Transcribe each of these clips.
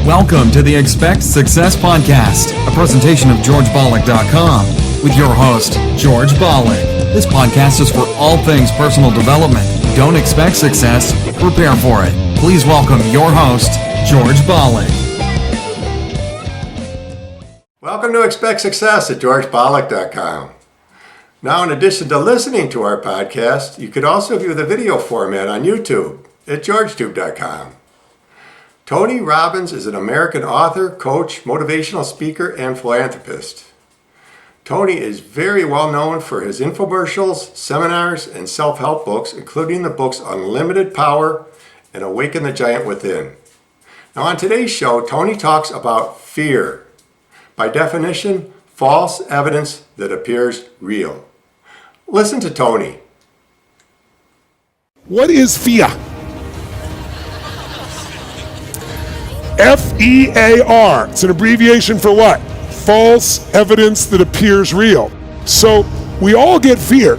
Welcome to the Expect Success Podcast, a presentation of GeorgeBollock.com with your host, George Bollock. This podcast is for all things personal development. Don't expect success, prepare for it. Please welcome your host, George Bollock. Welcome to Expect Success at GeorgeBollock.com. Now, in addition to listening to our podcast, you could also view the video format on YouTube at GeorgeTube.com. Tony Robbins is an American author, coach, motivational speaker, and philanthropist. Tony is very well known for his infomercials, seminars, and self-help books, including the books Unlimited Power and Awaken the Giant Within. Now, on today's show, Tony talks about fear. By definition, false evidence that appears real. Listen to Tony. What is fear? F-E-A-R. It's an abbreviation for what? False evidence that appears real. So we all get fear.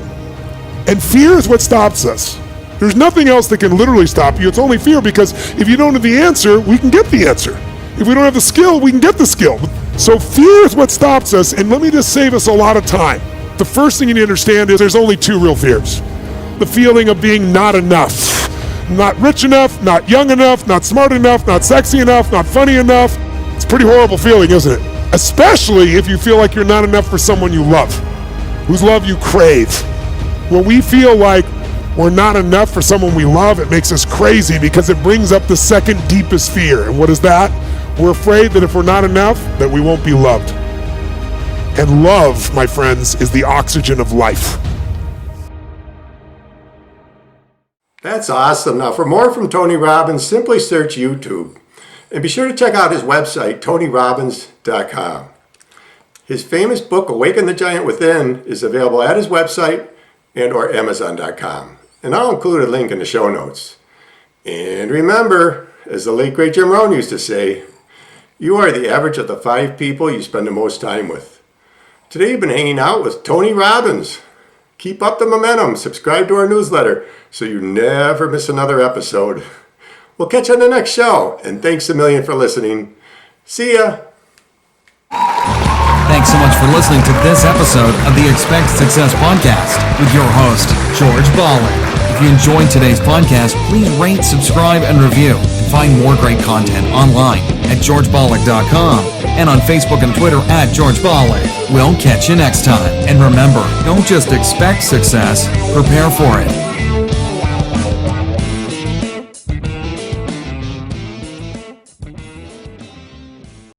And fear is what stops us. There's nothing else that can literally stop you. It's only fear, because if you don't have the answer, we can get the answer. If we don't have the skill, we can get the skill. So fear is what stops us, and let me just save us a lot of time. The first thing you need to understand is there's only two real fears. The feeling of being not enough. Not rich enough, not young enough, not smart enough, not sexy enough, not funny enough. It's a pretty horrible feeling, isn't it? Especially if you feel like you're not enough for someone you love, whose love you crave. When we feel like we're not enough for someone we love, it makes us crazy because it brings up the second deepest fear. And what is that? We're afraid that if we're not enough, that we won't be loved. And love, my friends, is the oxygen of life. That's awesome. Now, for more from Tony Robbins, simply search YouTube. And be sure to check out his website, TonyRobbins.com. His famous book, Awaken the Giant Within, is available at his website and or Amazon.com. And I'll include a link in the show notes. And remember, as the late great Jim Rohn used to say, you are the average of the 5 people you spend the most time with. Today you've been hanging out with Tony Robbins. Keep up the momentum. Subscribe to our newsletter so you never miss another episode. We'll catch you on the next show. And thanks a million for listening. See ya. Thanks so much for listening to this episode of the Expect Success Podcast with your host, George Bollock. If you enjoyed today's podcast, please rate, subscribe, and review. And find more great content online at GeorgeBollock.com and on Facebook and Twitter at George Bollock. We'll catch you next time. And remember, don't just expect success, prepare for it.